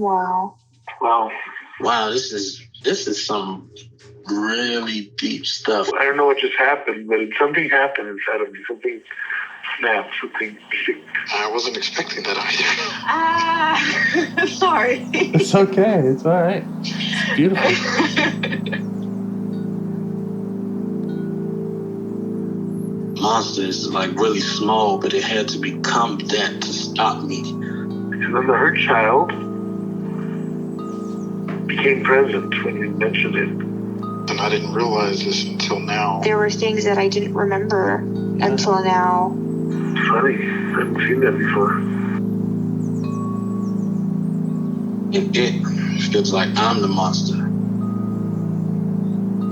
Wow. Wow, this is some really deep stuff. I don't know what just happened, but something happened inside of me. Something snapped, something sick. I wasn't expecting that either. Sorry. It's okay. It's all right. It's beautiful. Monster is like really small, but it had to become that to stop me. And then the hurt child became present when you mentioned it. And I didn't realize this until now. There were things that I didn't remember until now. Funny. I haven't seen that before. It feels like I'm the monster.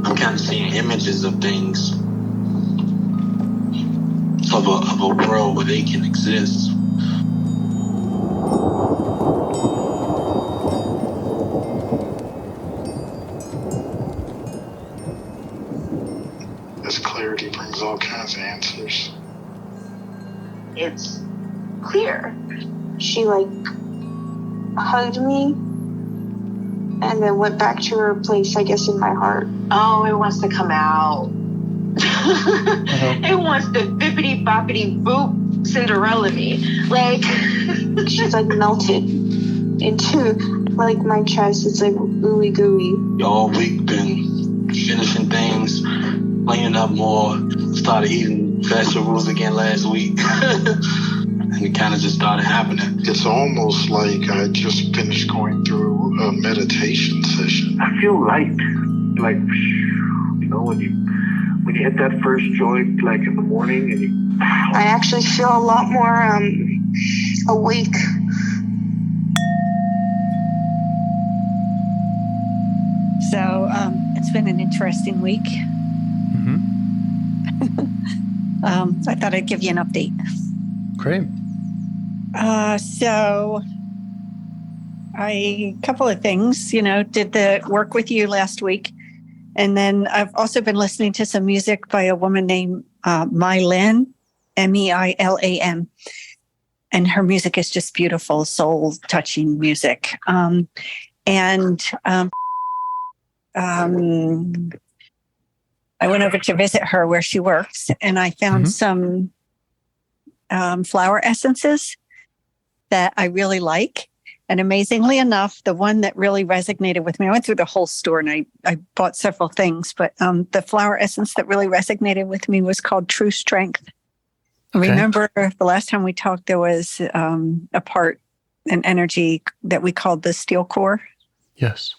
I'm kind of seeing images of things. Of a world where they can exist. This clarity brings all kinds of answers. It's clear. She hugged me and then went back to her place, I guess, in my heart. Oh, it wants to come out. It wants to bippity boppity boop Cinderella me. She's melted into my chest. It's ooey gooey. All week been finishing things, cleaning up more, started eating vegetables again last week. And it kind of just started happening. It's almost like I just finished going through a meditation session. I feel light. When you hit that first joint, in the morning, and I actually feel a lot more awake. So it's been an interesting week. Mm-hmm. I thought I'd give you an update. Great. So a couple of things, did the work with you last week. And then I've also been listening to some music by a woman named Meilam, Meilam. And her music is just beautiful, soul-touching music. I went over to visit her where she works, and I found some flower essences that I really like. And amazingly enough, the one that really resonated with me, I went through the whole store and I bought several things, but the flower essence that really resonated with me was called True Strength. Okay. Remember the last time we talked, there was an energy that we called the steel core. Yes.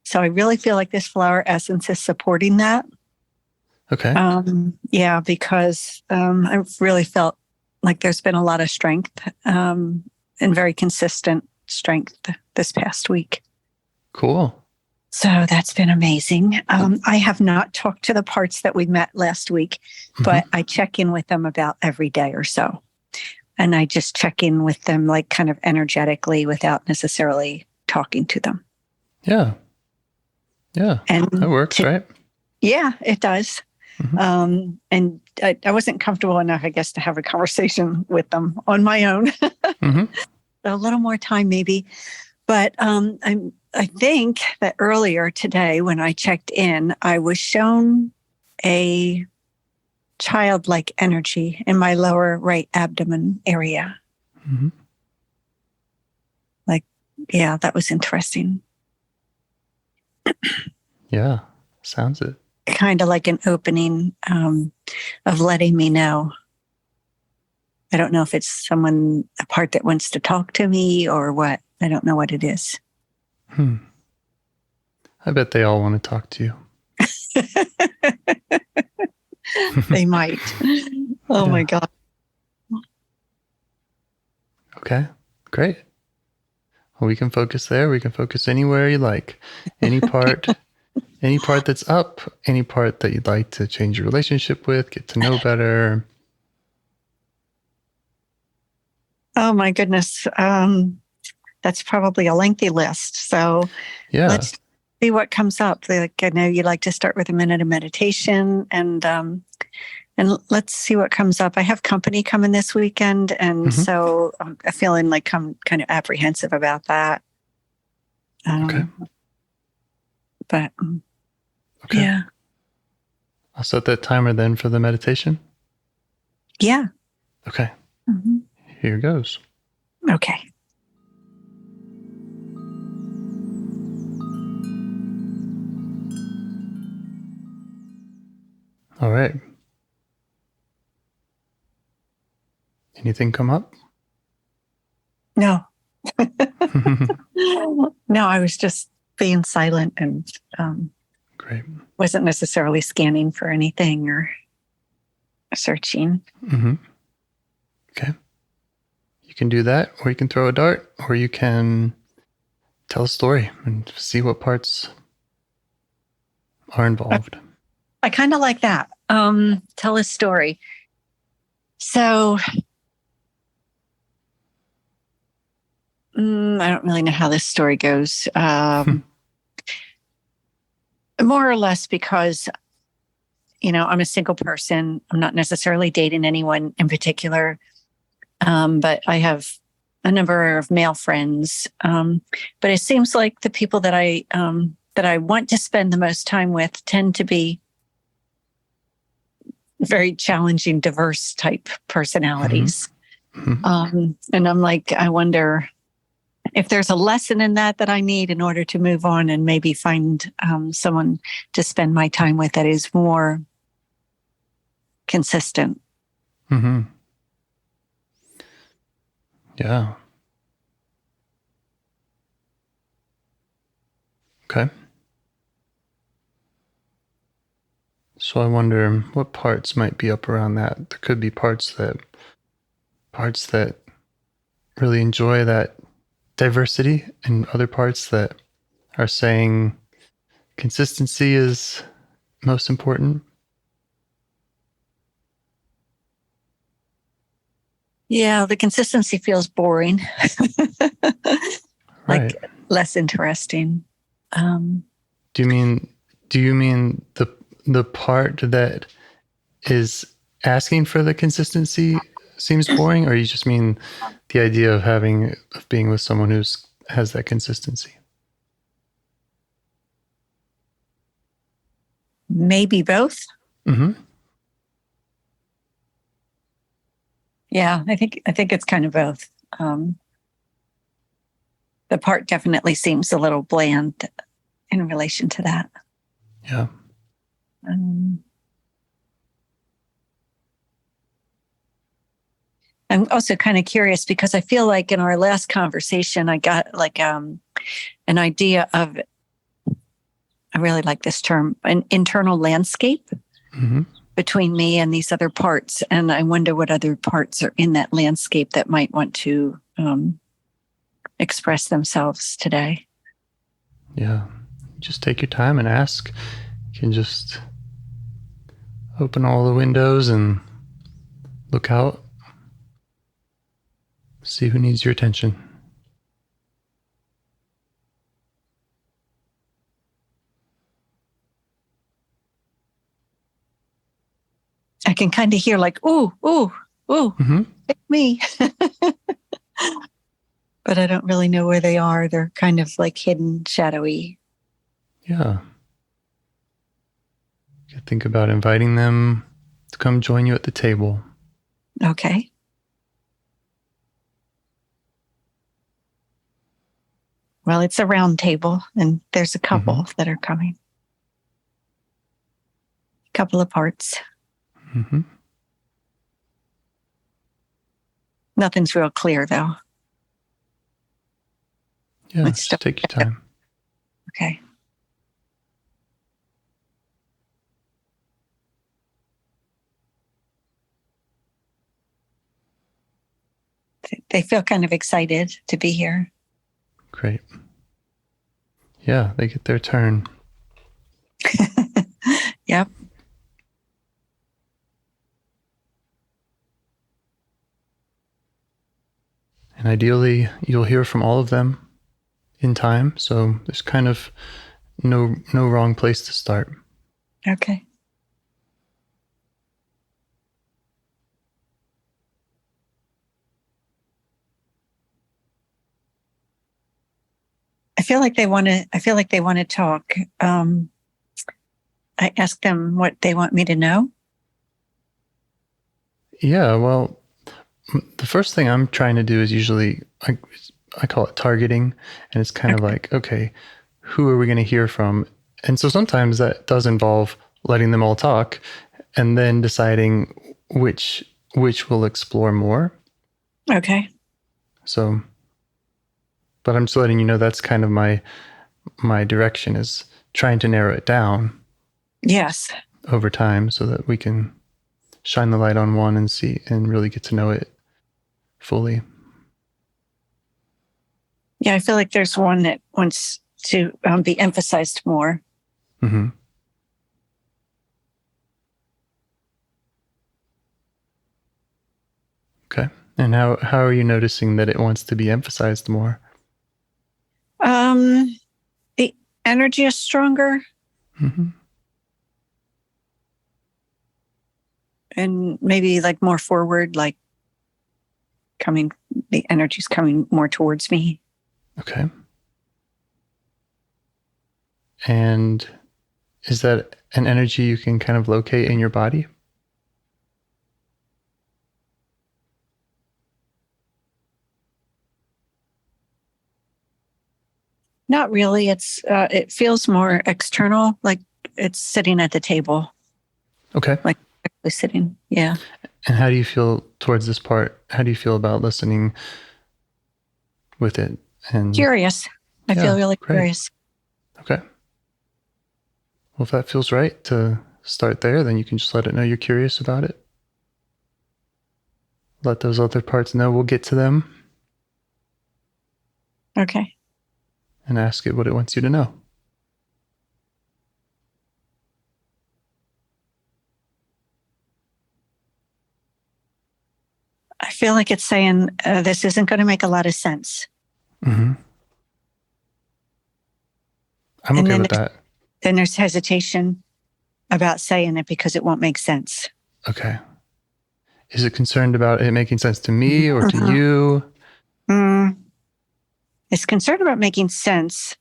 So I really feel like this flower essence is supporting that. Okay. Because I've really felt like there's been a lot of strength and very consistent strength this past week. Cool. So that's been amazing. I have not talked to the parts that we met last week, but I check in with them about every day or so. And I just check in with them kind of energetically without necessarily talking to them. Yeah. Yeah. And that works, right? Yeah, it does. Mm-hmm. And I wasn't comfortable enough, I guess, to have a conversation with them on my own. Mm-hmm. A little more time maybe. But I think that earlier today when I checked in, I was shown a childlike energy in my lower right abdomen area. Mm-hmm. That was interesting. Yeah, sounds it. Kind of like an opening of letting me know. I don't know if it's a part that wants to talk to me or what. I don't know what it is. I bet they all want to talk to you. They might. Oh my God. Okay, great. Well, we can focus there. We can focus anywhere you like. Any part that's up, any part that you'd like to change your relationship with, get to know better. Oh my goodness. That's probably a lengthy list. So let's see what comes up. I know you like to start with a minute of meditation and let's see what comes up. I have company coming this weekend. And so I'm feeling like I'm kind of apprehensive about that. Okay. But Okay. yeah. I'll set that timer then for the meditation. Yeah. Okay. Mm-hmm. Here goes. Okay. All right. Anything come up? No. No, I was just being silent and Great. wasn't necessarily scanning for anything or searching. Mm-hmm. Okay. You can do that, or you can throw a dart, or you can tell a story and see what parts are involved. I kind of like that. Tell a story. So I don't really know how this story goes. More or less because, I'm a single person. I'm not necessarily dating anyone in particular, but I have a number of male friends. But it seems like the people that I want to spend the most time with tend to be very challenging, diverse type personalities. Mm-hmm. And I'm like, I wonder if there's a lesson in that I need in order to move on and maybe find someone to spend my time with that is more consistent. Mm-hmm. Yeah. Okay. So I wonder what parts might be up around that. There could be parts that really enjoy that diversity, and other parts that are saying consistency is most important. Yeah, the consistency feels boring, Right. like less interesting. Do you mean the part that is asking for the consistency seems boring, or you just mean the idea of being with someone has that consistency? Maybe both. Mm-hmm. Yeah, I think it's kind of both. The part definitely seems a little bland in relation to that. Yeah. I'm also kind of curious because I feel like in our last conversation, I got like an idea of, I really like this term, an internal landscape Mm-hmm. between me and these other parts. And I wonder what other parts are in that landscape that might want to express themselves today. Yeah. Just take your time and ask. You can just open all the windows and look out. See who needs your attention. I can kind of hear like, ooh, ooh, ooh, Mm-hmm. pick me. But I don't really know where they are. They're kind of like hidden, shadowy. Yeah. You could think about inviting them to come join you at the table. Okay. Well, it's a round table, and there's a couple that are coming. A couple of parts. Mm-hmm. Nothing's real clear, though. Yeah, Let's just take your time. Okay. They feel kind of excited to be here. Great. Yeah, they get their turn. Yep. And ideally, you'll hear from all of them in time. So there's kind of no wrong place to start. Okay. I feel like they want to talk. I ask them what they want me to know. Yeah, well, the first thing I'm trying to do is usually, I call it targeting. And it's kind of like, okay, who are we going to hear from? And so sometimes that does involve letting them all talk and then deciding which we'll explore more. Okay. So, but I'm just letting you know that's kind of my direction, is trying to narrow it down. Yes. Over time, so that we can shine the light on one and see and really get to know it fully. Yeah, I feel like there's one that wants to be emphasized more. Mm-hmm. Okay. And how are you noticing that it wants to be emphasized more? The energy is stronger. Mm-hmm. And maybe like more forward, like the energy's coming more towards me. Okay. And is that an energy you can kind of locate in your body? Not really. It feels more external, like it's sitting at the table. Okay. Like actually sitting. Yeah. And how do you feel towards this part? How do you feel about listening with it? And Curious. I feel really curious. Okay. Well, if that feels right to start there, then you can just let it know you're curious about it. Let those other parts know we'll get to them. Okay. And ask it what it wants you to know. I feel like it's saying this isn't going to make a lot of sense. Mm-hmm. I'm okay with that. Then there's hesitation about saying it because it won't make sense. Okay. Is it concerned about it making sense to me or to you? It's concerned about making sense.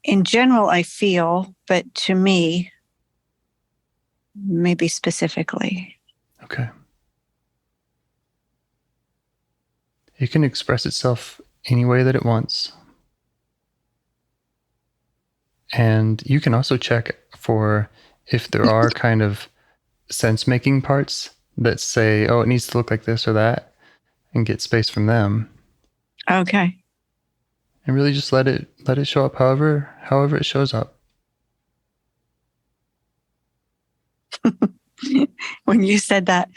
In general, I feel, but to me, maybe specifically. Okay. It can express itself any way that it wants. And you can also check for if there are kind of sense-making parts that say, oh, it needs to look like this or that, and get space from them. Okay. And really just let it show up however it shows up. When you said that,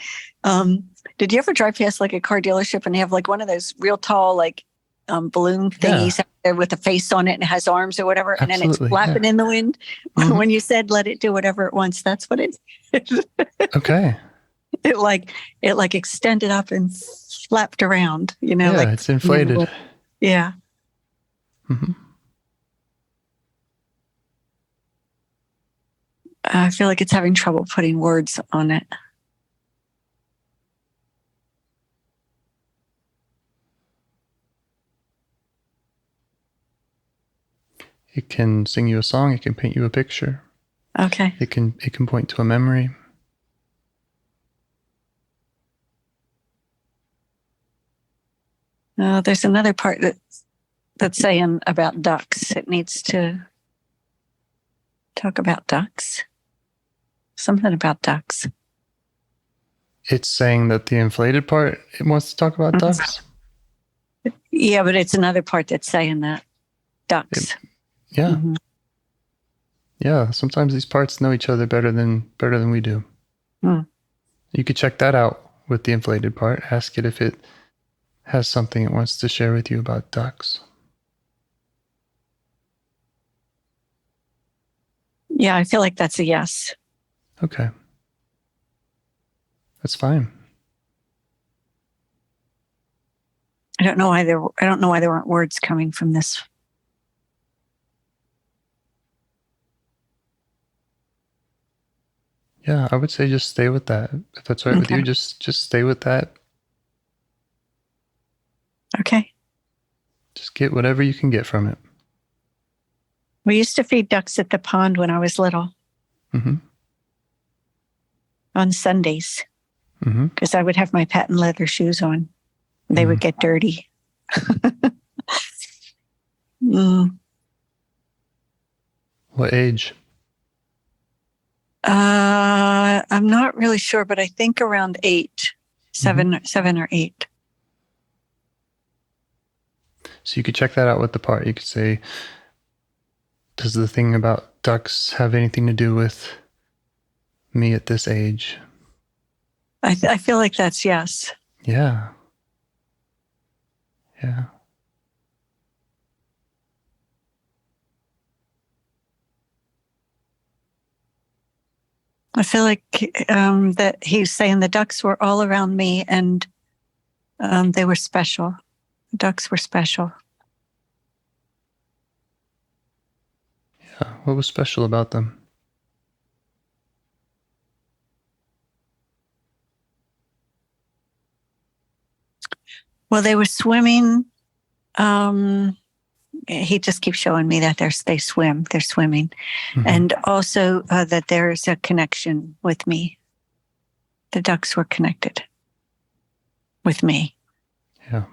did you ever drive past like a car dealership and they have like one of those real tall like balloon thingies out there with a face on it and it has arms or whatever, and then it's flapping in the wind? Mm-hmm. When you said let it do whatever it wants, that's what it is. Okay. It like extended up and flapped around, you know. Yeah, like it's inflated. Yeah. Mm-hmm. I feel like it's having trouble putting words on it. It can sing you a song. It can paint you a picture. Okay. It can point to a memory. There's another part that's saying about ducks. It needs to talk about ducks. Something about ducks. It's saying that the inflated part, it wants to talk about ducks. Yeah, but it's another part that's saying that ducks. Yeah. Mm-hmm. Yeah. Sometimes these parts know each other better than we do. You could check that out with the inflated part. Ask it if it has something it wants to share with you about ducks. Yeah, I feel like that's a yes. Okay. That's fine. I don't know why there weren't words coming from this. Yeah, I would say just stay with that. If that's right with you, just stay with that. Okay. get whatever you can get from it. We used to feed ducks at the pond when I was little on Sundays because I would have my patent leather shoes on. They would get dirty. What age? I'm not really sure, but I think around 8, 7 or 8. So you could check that out with the part. You could say, does the thing about ducks have anything to do with me at this age? I feel like that's yes. Yeah. Yeah. I feel like that he's saying the ducks were all around me and they were special. The ducks were special. Yeah. What was special about them? Well, they were swimming. He just keeps showing me that they swim. They're swimming. And also that there's a connection with me. The ducks were connected with me. Yeah.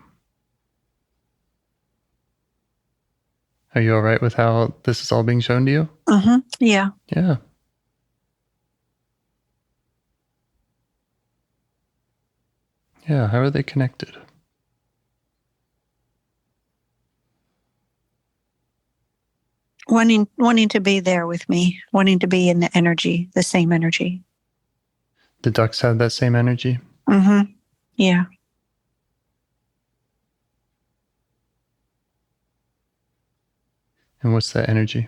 Are you all right with how this is all being shown to you? Yeah. Yeah. Yeah. How are they connected? Wanting to be there with me, wanting to be in the energy, the same energy. The ducks have that same energy? Yeah. And what's that energy?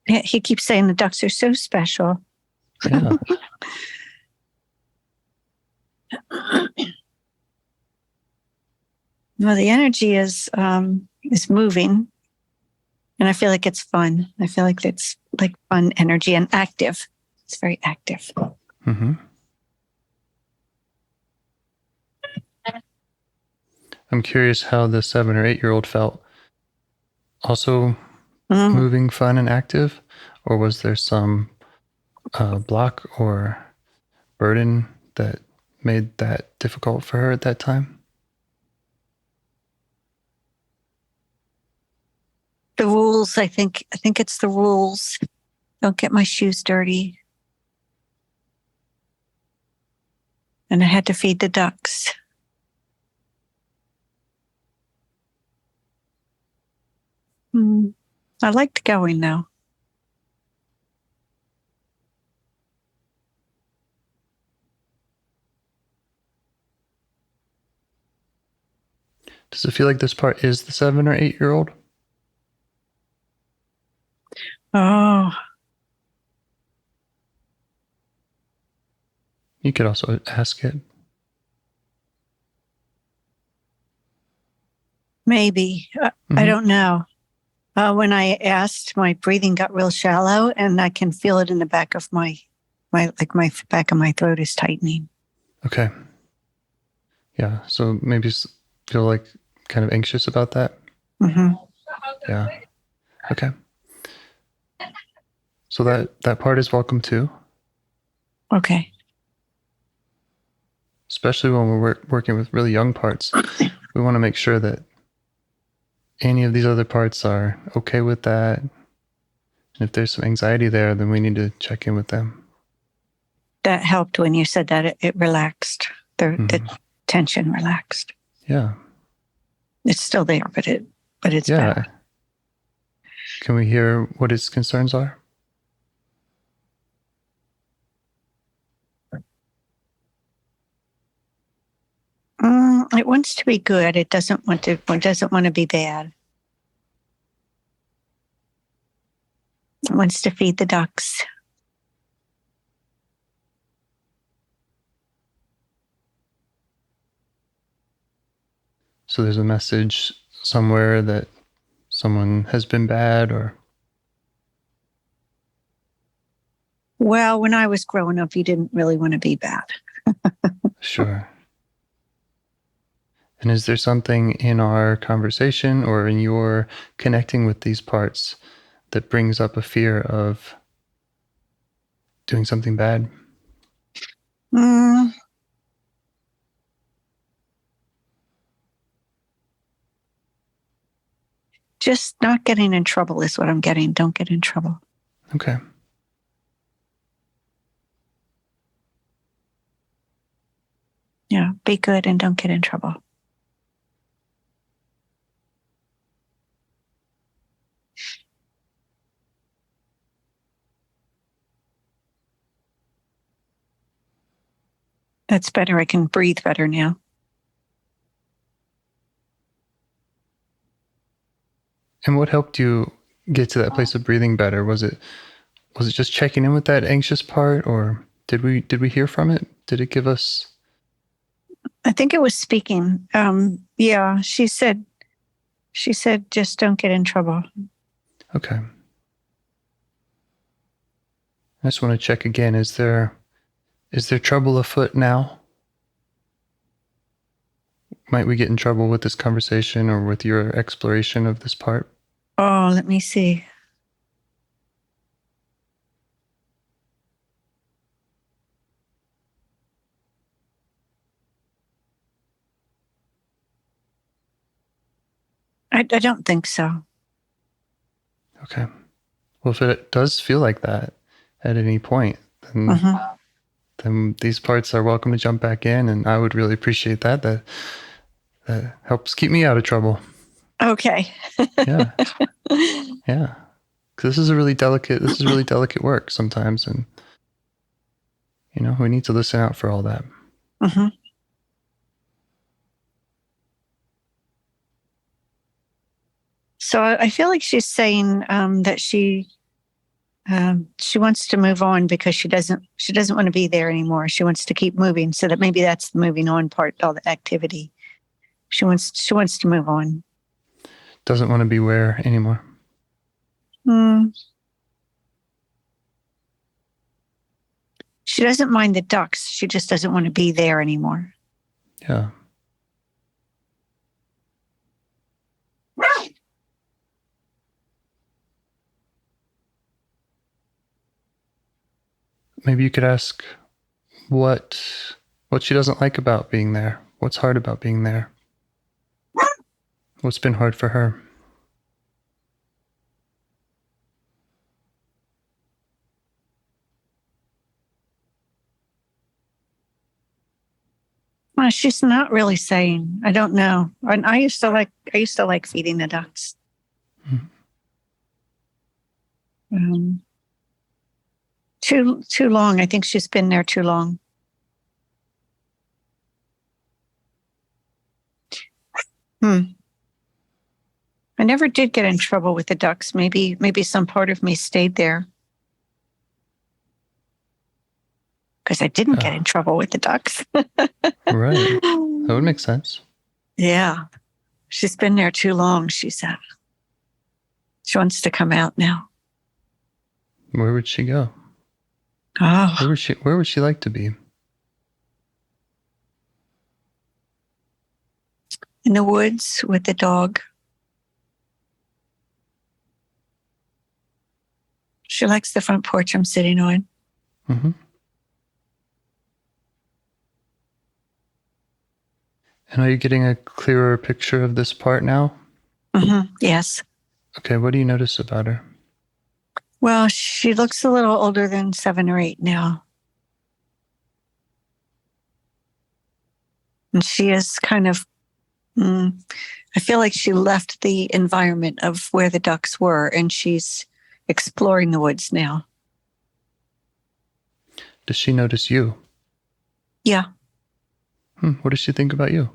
He keeps saying the ducks are so special. Yeah. Well, the energy is moving, and I feel like it's fun. I feel like it's like fun energy and active. It's very active. I'm curious how the 7 or 8-year-old felt. Also moving, fun, and active? Or was there some block or burden that made that difficult for her at that time? The rules, I think it's the rules. Don't get my shoes dirty. And I had to feed the ducks. I liked going though. Does it feel like this part is the 7 or 8-year-old? Oh. You could also ask it. Maybe. I don't know. When I asked, my breathing got real shallow, and I can feel it in the back of my back of my throat is tightening. Okay. Yeah. So maybe feel like kind of anxious about that. Yeah. Okay. So that part is welcome too. Okay. Especially when we're working with really young parts, we want to make sure that any of these other parts are okay with that. And if there's some anxiety there, then we need to check in with them. That helped when you said that. It relaxed. The tension relaxed. Yeah. It's still there, but it's better. Can we hear what his concerns are? It wants to be good. It doesn't want to be bad. It wants to feed the ducks. So there's a message somewhere that someone has been bad or... Well, when I was growing up, you didn't really want to be bad. Sure. And is there something in our conversation or in your connecting with these parts that brings up a fear of doing something bad? Just not getting in trouble is what I'm getting. Don't get in trouble. Okay. Yeah, be good and don't get in trouble. That's better. I can breathe better now. And what helped you get to that place of breathing better? Was it just checking in with that anxious part, or did we hear from it? Did it give us? I think it was speaking. Yeah, she said, just don't get in trouble. Okay. I just want to check again. Is there trouble afoot now? Might we get in trouble with this conversation or with your exploration of this part? Oh, let me see. I don't think so. Okay. Well, if it does feel like that at any point, then these parts are welcome to jump back in, and I would really appreciate that. That helps keep me out of trouble. Okay. Yeah. Yeah. Because this is really delicate work sometimes, and we need to listen out for all that. Mm-hmm. So I feel like she's saying that she wants to move on because she doesn't want to be there anymore. She wants to keep moving, so that maybe that's the moving on part, all the activity. She wants to move on. Doesn't want to be where anymore. She doesn't mind the ducks. She just doesn't want to be there anymore. Yeah. Maybe you could ask what she doesn't like about being there. What's hard about being there? What's been hard for her? Well, she's not really saying. I don't know. And I used to like feeding the ducks. Too long. I think she's been there too long. I never did get in trouble with the ducks. Maybe some part of me stayed there because I didn't get in trouble with the ducks. Right. That would make sense. Yeah. She's been there too long, she said. She wants to come out now. Where would she go? Oh. Where would she like to be? In the woods with the dog. She likes the front porch I'm sitting on. Mm-hmm. And are you getting a clearer picture of this part now? Mm-hmm. Yes. Okay, what do you notice about her? Well, she looks a little older than 7 or 8 now. And she is kind of, I feel like she left the environment of where the ducks were, and she's exploring the woods now. Does she notice you? Yeah. What does she think about you?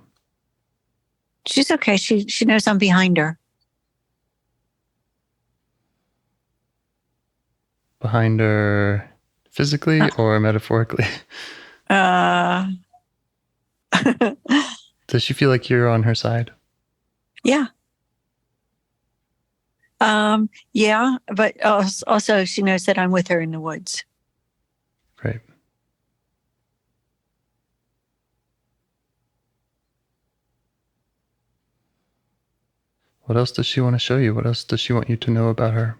She's okay. She knows I'm behind her. Behind her physically or metaphorically? Does she feel like you're on her side? Yeah. Yeah, but also she knows that I'm with her in the woods. Great. What else does she want to show you? What else does she want you to know about her?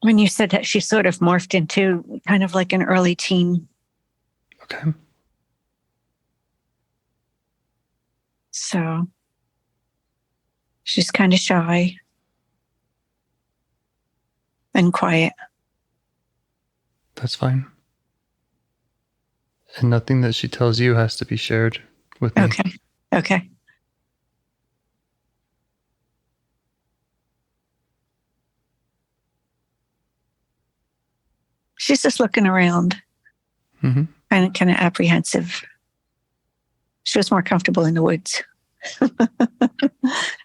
When you said that she sort of morphed into kind of like an early teen. Okay. So she's kind of shy and quiet. That's fine. And nothing that she tells you has to be shared with me. Okay. Okay. She's just looking around, Mm-hmm. kind of apprehensive. She was more comfortable in the woods.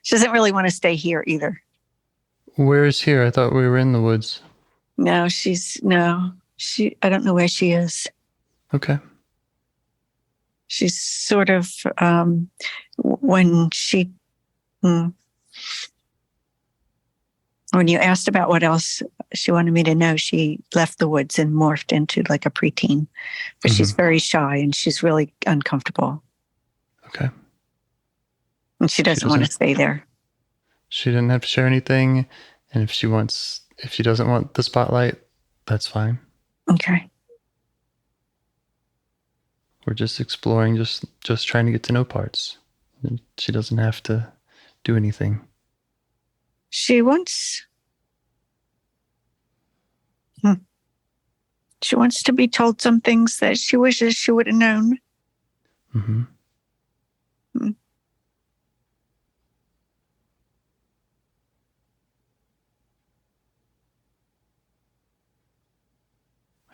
She doesn't really want to stay here either. Where is here? I thought we were in the woods. No, I don't know where she is. Okay. She's sort of, when you asked about what else she wanted me to know, she left the woods and morphed into like a preteen. But she's very shy and she's really uncomfortable. Okay. And she doesn't want to stay there. She didn't have to share anything. And if she doesn't want the spotlight, that's fine. Okay. We're just exploring, just trying to get to know parts. She doesn't have to do anything. She wants to be told some things that she wishes she would have known. Mm-hmm.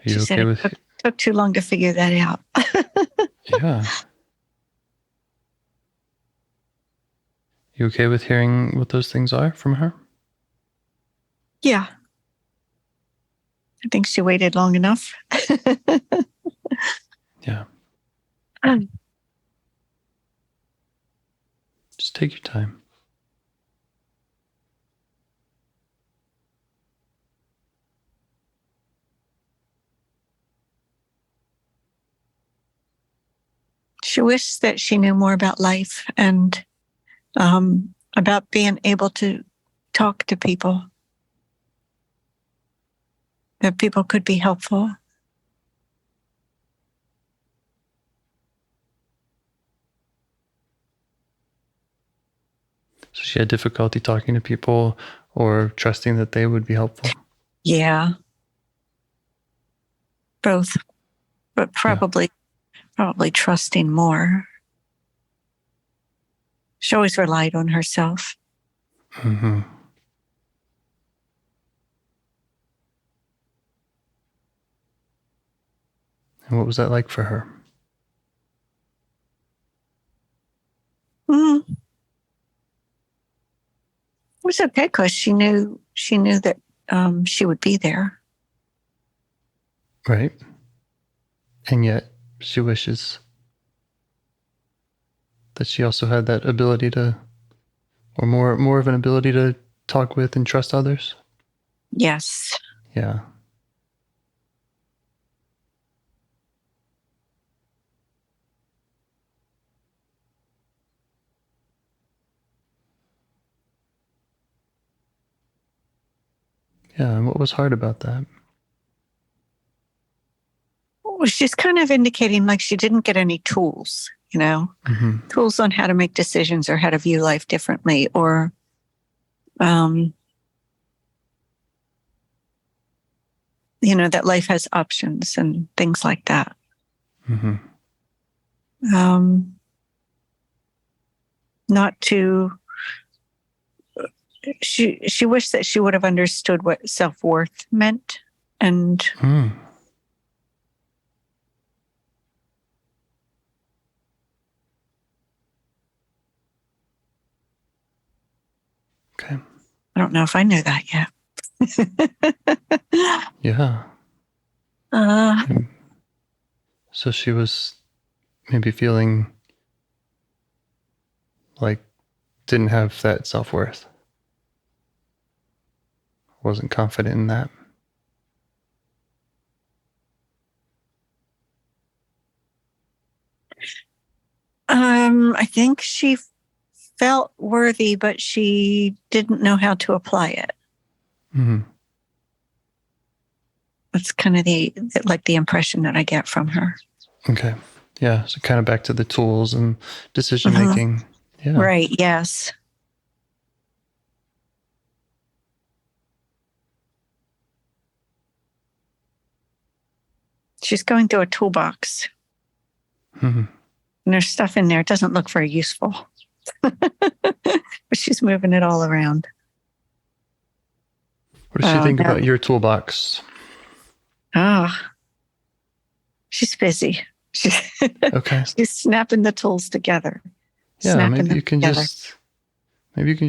Are you okay with it took too long to figure that out. Yeah. You okay with hearing what those things are from her? Yeah. I think she waited long enough. Yeah. Just take your time. She wished that she knew more about life and about being able to talk to people, that people could be helpful. So she had difficulty talking to people or trusting that they would be helpful? Yeah. Both, but probably trusting more. She always relied on herself. Mm-hmm. And what was that like for her? It was okay because she knew that she would be there. Right. And yet she wishes that she also had that ability to, or more of an ability to talk with and trust others. Yes. Yeah. Yeah. And what was hard about that? Well, she's kind of indicating like she didn't get any tools, tools on how to make decisions or how to view life differently, or that life has options and things like that. Mm-hmm. Not to. She wished that she would have understood what self-worth meant, and Okay. I don't know if I know that yet. Yeah. So she was maybe feeling like didn't have that self-worth. Wasn't confident in that. I think she felt worthy, but she didn't know how to apply it. Mm-hmm. That's kind of the impression that I get from her. Okay. Yeah. So kind of back to the tools and decision making. Yeah. Right. Yes. She's going through a toolbox. Mm-hmm. And there's stuff in there. It doesn't look very useful. But she's moving it all around. What does she think about your toolbox? She's busy. Okay. She's snapping the tools together. Yeah, maybe you can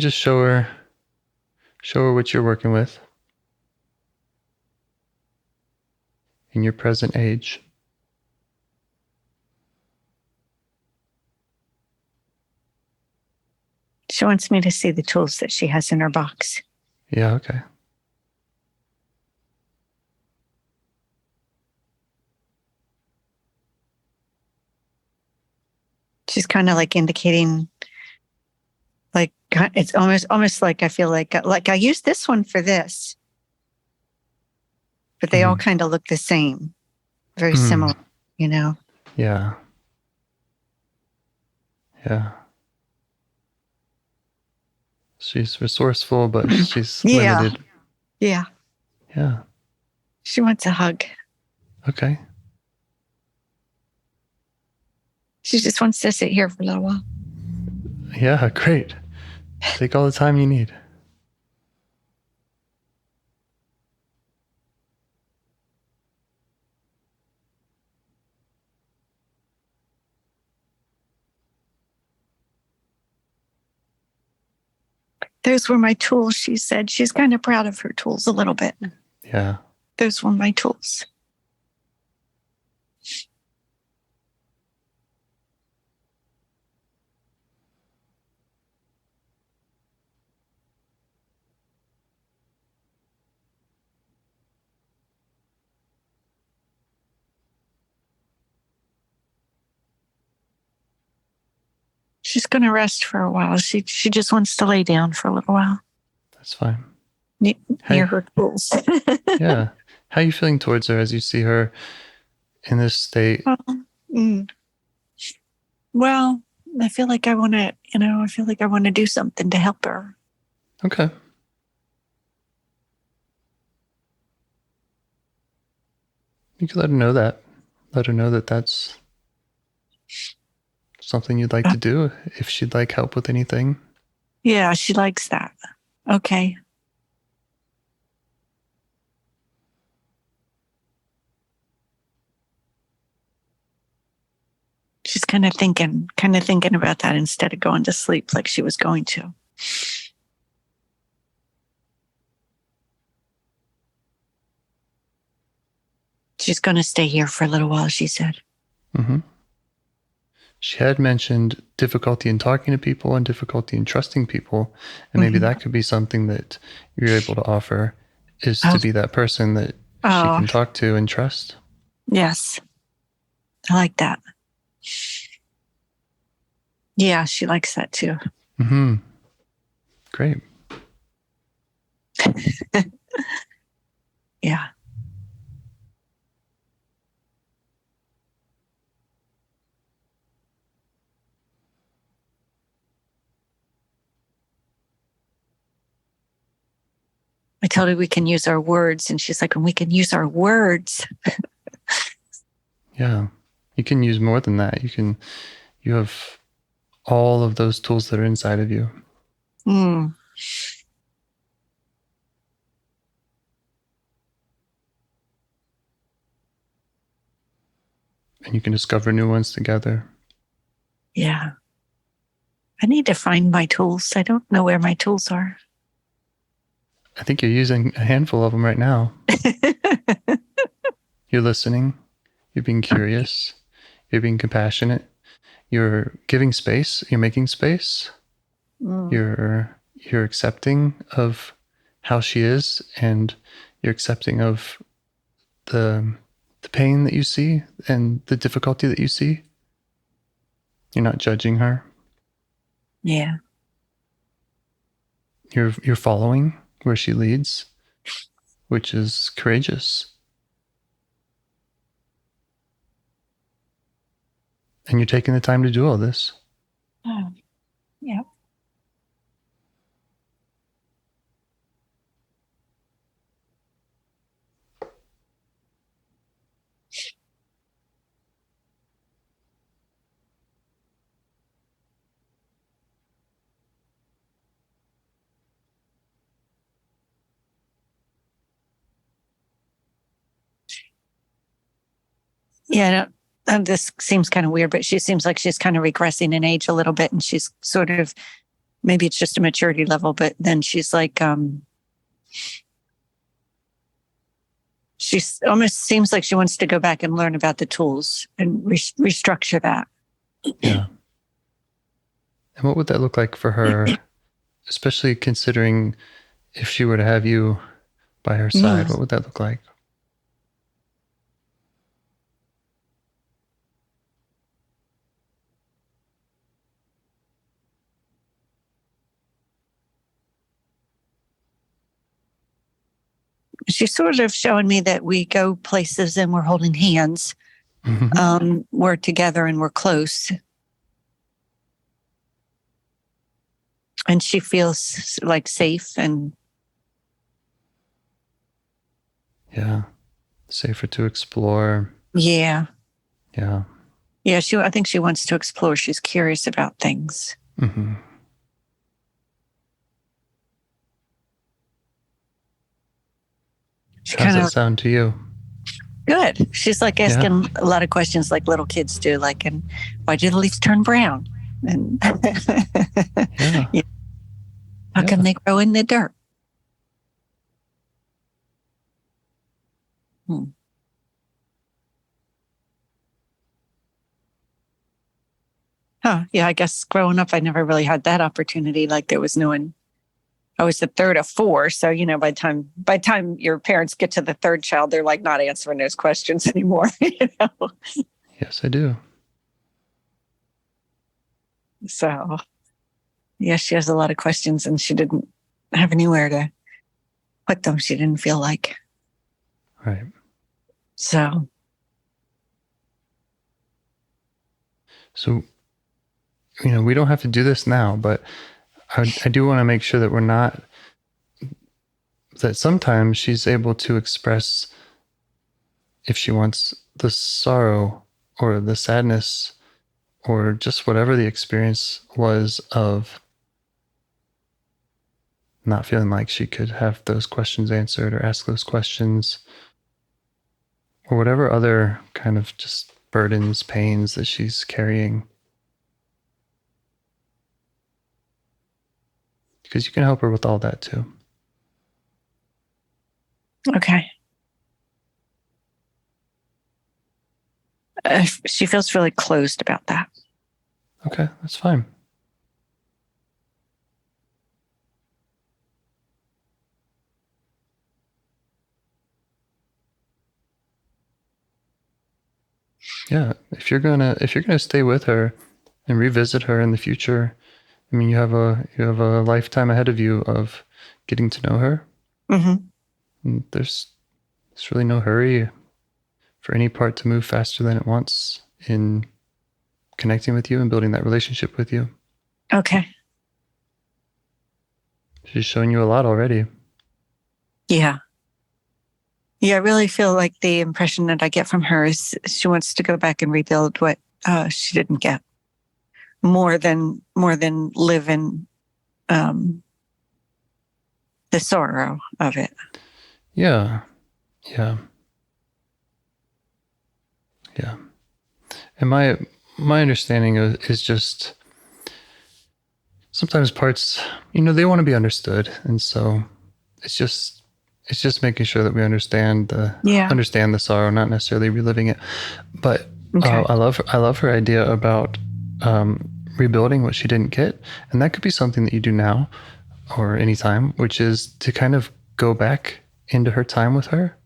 just show her what you're working with in your present age. She wants me to see the tools that she has in her box. Yeah, okay. She's kind of like indicating, like, it's almost like I feel like I used this one for this, but they all kind of look the same, very similar, you know? Yeah. Yeah. She's resourceful, but she's limited. Yeah. Yeah. She wants a hug. Okay. She just wants to sit here for a little while. Yeah, great. Take all the time you need. Those were my tools, she said. She's kind of proud of her tools a little bit. Yeah. Those were my tools. She's going to rest for a while. She just wants to lay down for a little while. That's fine. Near her tools. Yeah. How are you feeling towards her as you see her in this state? Well, I feel like I want to, do something to help her. Okay. You can let her know that. Let her know that that's something you'd like to do if she'd like help with anything. Yeah, she likes that. Okay. She's kind of thinking about that instead of going to sleep like she was going to. She's going to stay here for a little while, she said. Mm-hmm. She had mentioned difficulty in talking to people and difficulty in trusting people. And maybe that could be something that you're able to offer, is to be that person that she can talk to and trust. Yes. I like that. Yeah, she likes that too. Mm-hmm. Great. Yeah. I told her we can use our words, and she's like, "And we can use our words." Yeah. You can use more than that. You have all of those tools that are inside of you. Mm. And you can discover new ones together. Yeah. I need to find my tools. I don't know where my tools are. I think you're using a handful of them right now. You're listening. You're being curious. You're being compassionate. You're giving space. You're making space. You're accepting of how she is, and you're accepting of the pain that you see and the difficulty that you see. You're not judging her. Yeah. You're following where she leads, which is courageous. And you're taking the time to do all this. Oh, yeah. Yeah, I don't, and this seems kind of weird, but she seems like she's kind of regressing in age a little bit, and she's sort of, maybe it's just a maturity level, but then she's like, she's almost seems like she wants to go back and learn about the tools and restructure that. Yeah. And what would that look like for her, especially considering if she were to have you by her side? What would that look like? She's sort of showing me that we go places and we're holding hands. Mm-hmm. We're together and we're close. And she feels like safe and Yeah. Safer to explore. yeah. Yeah. Yeah, I think she wants to explore. She's curious about things. Mm-hmm. How does that sound to you? Good. She's like asking a lot of questions like little kids do, like, and why do the leaves turn brown? And how come they grow in the dirt? Huh. Yeah, I guess growing up, I never really had that opportunity. Like there was no one. I was the third of four. So, you know, by the time your parents get to the third child, they're like not answering those questions anymore. You know? Yes, I do. So, yeah, she has a lot of questions and she didn't have anywhere to put them. She didn't feel like. Right. So, you know, we don't have to do this now, but I do want to make sure that we're not, that sometimes she's able to express if she wants the sorrow or the sadness or just whatever the experience was of not feeling like she could have those questions answered or ask those questions or whatever other kind of just burdens, pains that she's carrying. Because you can help her with all that too. okay. She feels really closed about that. Okay, that's fine. Yeah, if you're gonna stay with her and revisit her in the future, I mean, you have a lifetime ahead of you of getting to know her. Mm-hmm. And there's really no hurry for any part to move faster than it wants in connecting with you and building that relationship with you. Okay. She's shown you a lot already. Yeah. Yeah, I really feel like the impression that I get from her is she wants to go back and rebuild what she didn't get. More than live in the sorrow of it. Yeah. And my understanding is just sometimes parts, you know, they want to be understood, and so it's just making sure that we understand the sorrow, not necessarily reliving it. But I love her idea about rebuilding what she didn't get, and that could be something that you do now or anytime, which is to kind of go back into her time with her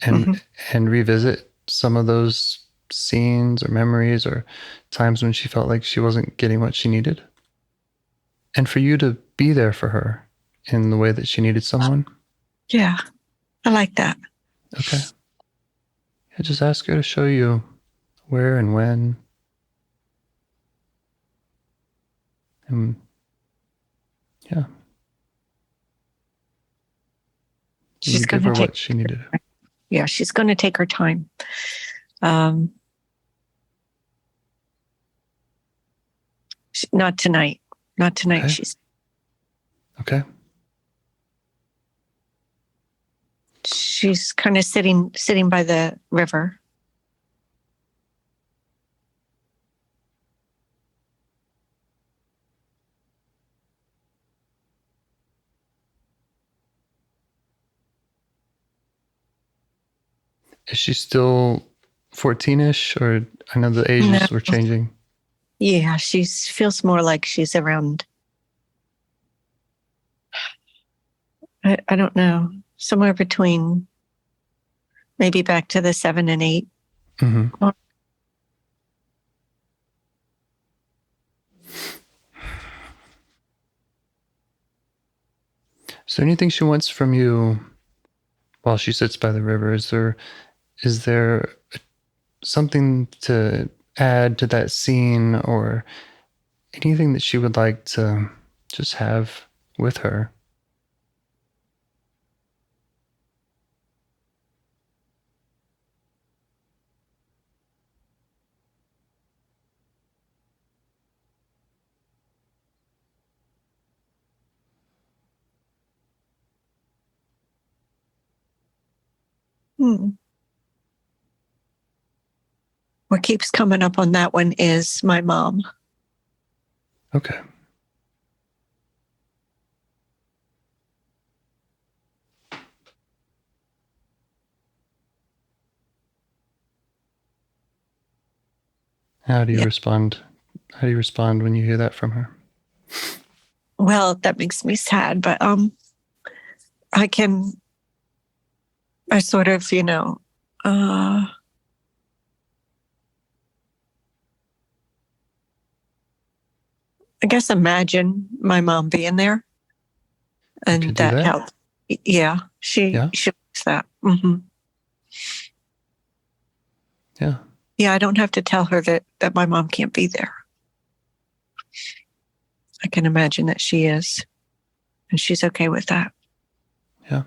and revisit some of those scenes or memories or times when she felt like she wasn't getting what she needed. And for you to be there for her in the way that she needed someone. Yeah, I like that. Okay. Yeah, just ask her to show you where and when. And yeah. She's You give going her to what she needed. Yeah, she's going to take her time. Not tonight. Not tonight. Okay. Okay. She's kind of sitting by the river. Is she still 14-ish, or I know the ages were changing? Yeah, she feels more like she's around, I don't know, somewhere between maybe back to the 7 and 8. Mm-hmm. Is there anything she wants from you while she sits by the river? Is there something to add to that scene, or anything that she would like to just have with her? What keeps coming up on that one is my mom. Okay. How do you respond? How do you respond when you hear that from her? Well, that makes me sad, but I sort of, I guess imagine my mom being there, and that helped. Yeah, she likes that. Mm-hmm. Yeah. Yeah, I don't have to tell her that my mom can't be there. I can imagine that she is, and she's okay with that. Yeah.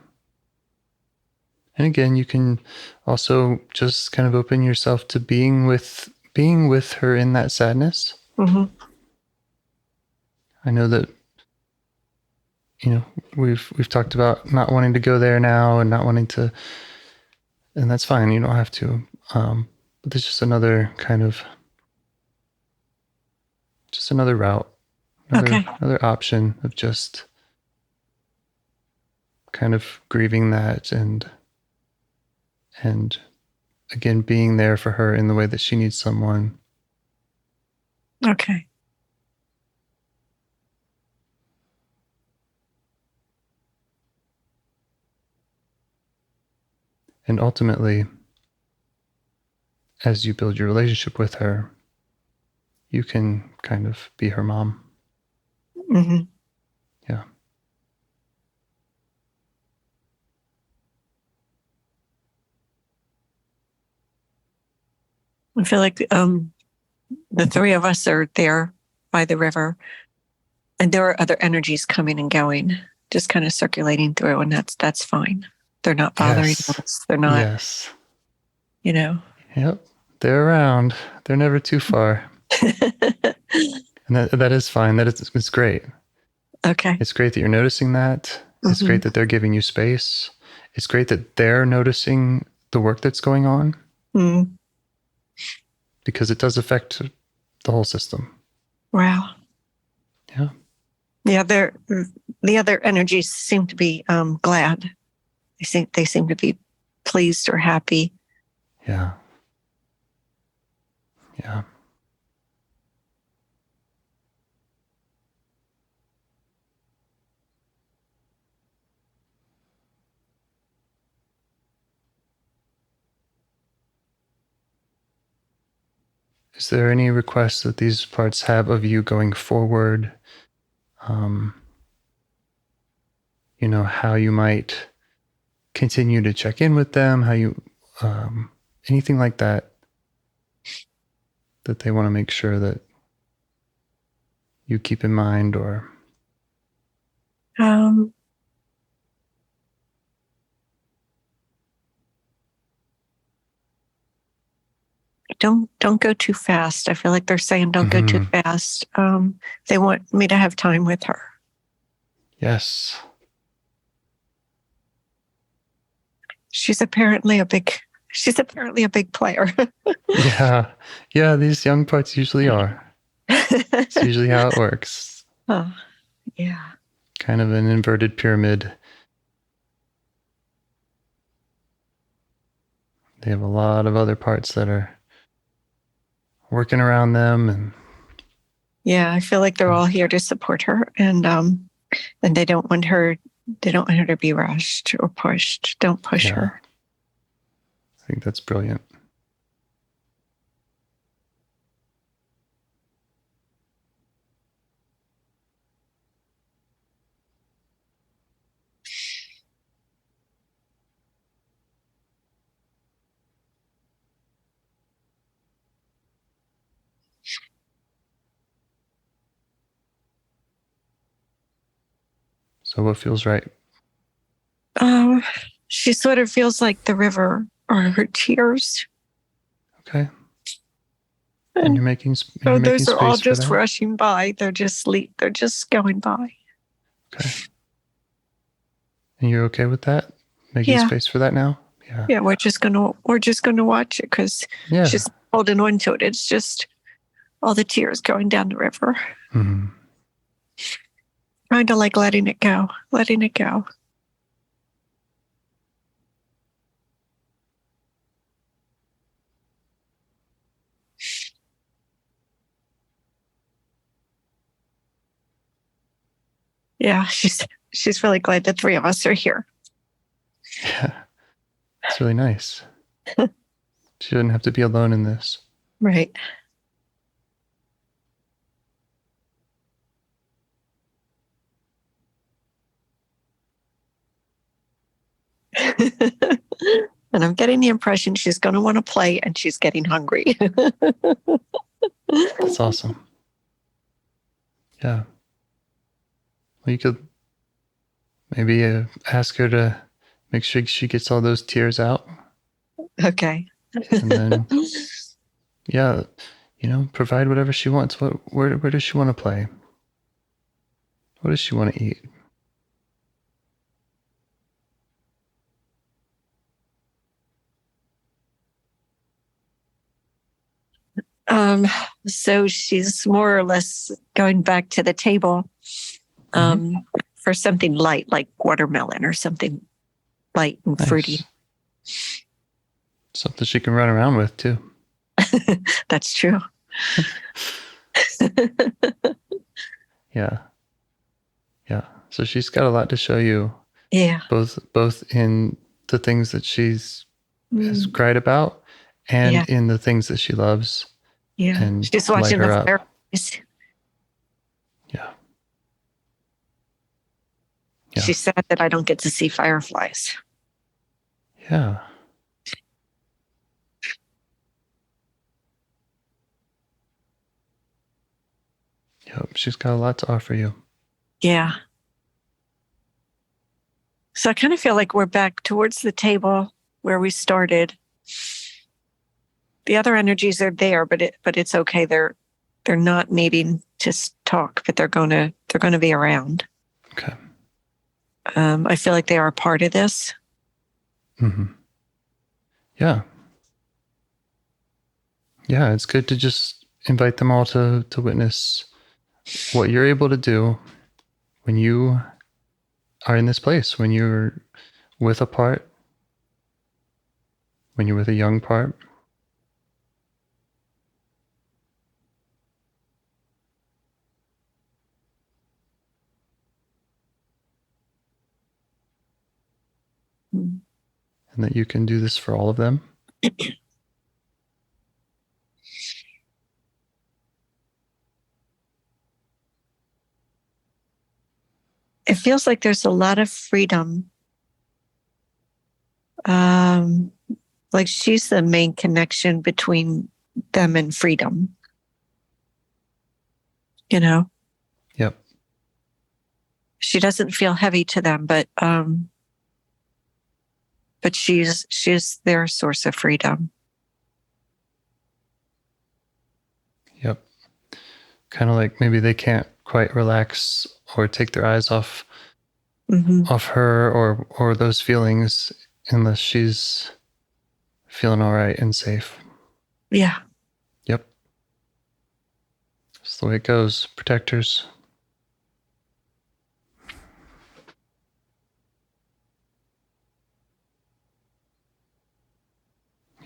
And again, you can also just kind of open yourself to being with her in that sadness. Mm-hmm. I know that, we've talked about not wanting to go there now and not wanting to, and that's fine. You don't have to. But there's just another route, another option of just kind of grieving that and again, being there for her in the way that she needs someone. Okay. And ultimately, as you build your relationship with her, you can kind of be her mom. Mm-hmm. Yeah. I feel like the three of us are there by the river, and there are other energies coming and going, just kind of circulating through, and that's fine. They're not bothering us. They're not. Yes. Yep. They're around. They're never too far. And that is fine. It's great. Okay. It's great that you're noticing that. Mm-hmm. It's great that they're giving you space. It's great that they're noticing the work that's going on. Mm. Because it does affect the whole system. Wow. Yeah. Yeah, the other energies seem to be glad. They seem to be pleased or happy. Yeah. Yeah. Is there any requests that these parts have of you going forward? How you might continue to check in with them, how you, anything like that they want to make sure that you keep in mind, or? Don't go too fast. I feel like they're saying don't go too fast. They want me to have time with her. Yes. She's apparently a big player. Yeah, these young parts usually are. It's usually how it works. Oh, yeah. Kind of an inverted pyramid. They have a lot of other parts that are working around them, and yeah, I feel like they're all here to support her, and they don't want her to be rushed or pushed. Don't push her. I think that's brilliant. So what feels right? She sort of feels like the river are her tears. Okay. And you're making those space are all for just that? rushing by. They're just going by. Okay. And you're okay with that? Making space for that now? Yeah. Yeah, we're just gonna watch it because she's holding on to it. It's just all the tears going down the river. Mm-hmm. Kind of like letting it go. Yeah, she's really glad the three of us are here. Yeah. It's really nice. She shouldn't have to be alone in this. Right. And I'm getting the impression she's going to want to play and she's getting hungry. That's awesome. Yeah. Well, you could maybe ask her to make sure she gets all those tears out. Okay. And then, provide whatever she wants. Where does she want to play? What does she want to eat? So she's more or less going back to the table for something light, like watermelon or something light and fruity. Something she can run around with too. That's true. Yeah. So she's got a lot to show you. Yeah. Both in the things that she's has cried about and in the things that she loves. Yeah. And she's watching the fireflies. Yeah. She's sad that I don't get to see fireflies. Yeah. Yep. She's got a lot to offer you. Yeah. So I kind of feel like we're back towards the table where we started. The other energies are there, but it's okay. They're not needing to talk, but they're gonna be around. Okay. I feel like they are a part of this. Mm-hmm. Yeah. Yeah, it's good to just invite them all to witness what you're able to do when you are in this place, when you're with a part, when you're with a young part. And that you can do this for all of them. it feels like there's a lot of freedom. Like she's the main connection between them and freedom. You know? Yep. She doesn't feel heavy to them, but she's their source of freedom. Yep. Kind of like maybe they can't quite relax or take their eyes off her or those feelings unless she's feeling all right and safe. Yeah. Yep. That's the way it goes. Protectors.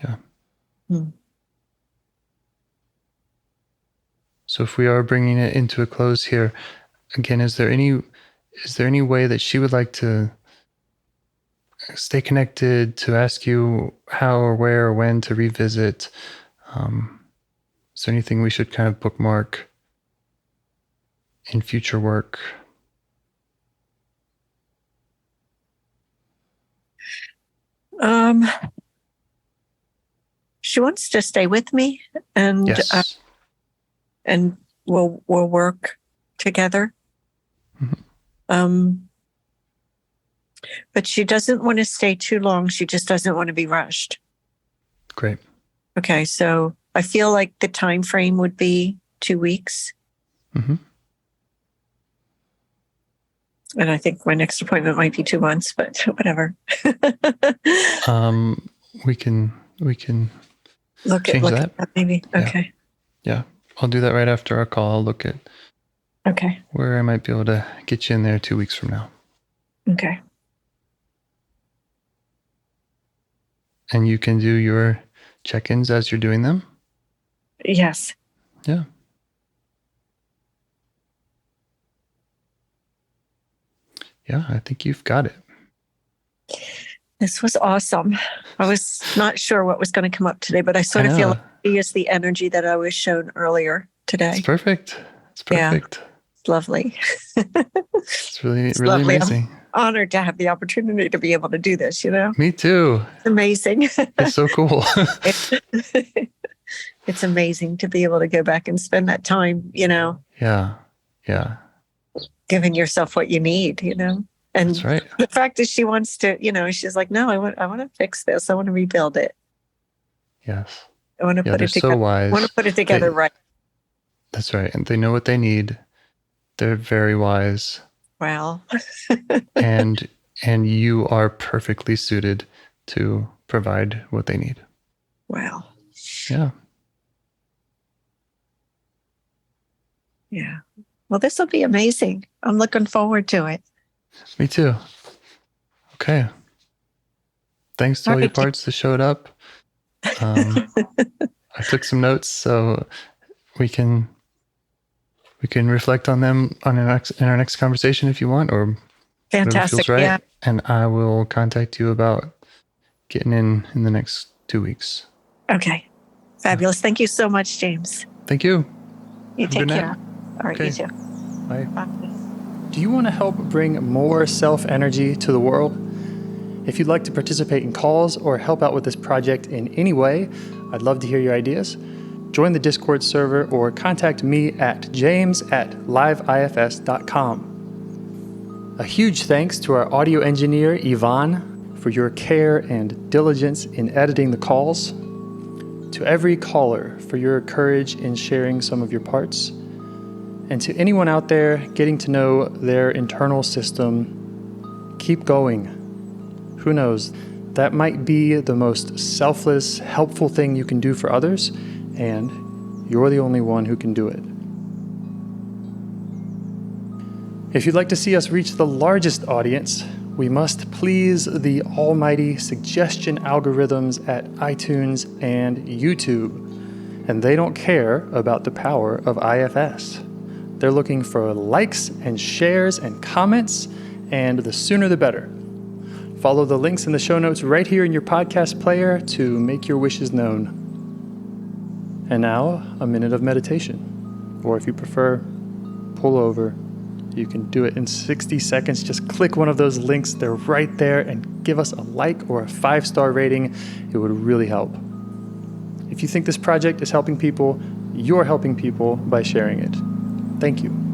Yeah. So if we are bringing it into a close here, again, is there any way that she would like to stay connected, to ask you how or where or when to revisit? Is there anything we should kind of bookmark in future work? She wants to stay with me, and Yes. And we'll work together. But she doesn't want to stay too long. She just doesn't want to be rushed. Great. Okay, so I feel like the time frame would be 2 weeks. And I think my next appointment might be 2 months, but whatever. We can look change at that maybe. Yeah. Okay. Yeah. I'll do that right after our call. I'll look at where I might be able to get you in there 2 weeks from now. Okay. And you can do your check-ins as you're doing them? Yes. Yeah. Yeah, I think you've got it. This was awesome. I was not sure what was going to come up today, but I sort of feel like he is the energy that I was shown earlier today. It's perfect. It's perfect. Yeah. It's lovely. It's really lovely. amazing. I'm honored to have the opportunity to be able to do this, you know? Me too. It's amazing. It's so cool. It's amazing to be able to go back and spend that time, you know? Yeah. Yeah. Giving yourself what you need, you know? And that's right. The fact is she wants to, you know, she's like, no, I want to fix this. I want to rebuild it. Yes. I want to put it together. So wise. I want to put it together right. That's right. And they know what they need. They're very wise. Wow. and you are perfectly suited to provide what they need. Wow. Yeah. Yeah. Well, this will be amazing. I'm looking forward to it. Me too. Okay. Thanks to all your parts that showed up. I took some notes so we can reflect on them in our next conversation if you want, or fantastic. Feels right. Yeah. And I will contact you about getting in the next 2 weeks. Okay. Fabulous. Thank you so much, James. Thank you. You take care. All right. Okay. You too. Bye. Bye. Do you want to help bring more self-energy to the world? If you'd like to participate in calls or help out with this project in any way, I'd love to hear your ideas. Join the Discord server or contact me at james@liveifs.com. A huge thanks to our audio engineer, Yvonne, for your care and diligence in editing the calls. To every caller for your courage in sharing some of your parts. And to anyone out there getting to know their internal system, keep going. Who knows, that might be the most selfless, helpful thing you can do for others, and you're the only one who can do it. If you'd like to see us reach the largest audience, we must please the almighty suggestion algorithms at iTunes and YouTube, and they don't care about the power of IFS. They're looking for likes and shares and comments, and the sooner the better. Follow the links in the show notes right here in your podcast player to make your wishes known. And now, a minute of meditation. Or if you prefer, pull over You can do it in 60 seconds. Just click one of those links. They're right there, and give us a like or a 5-star rating. It would really help. If you think this project is helping people, you're helping people by sharing it. Thank you.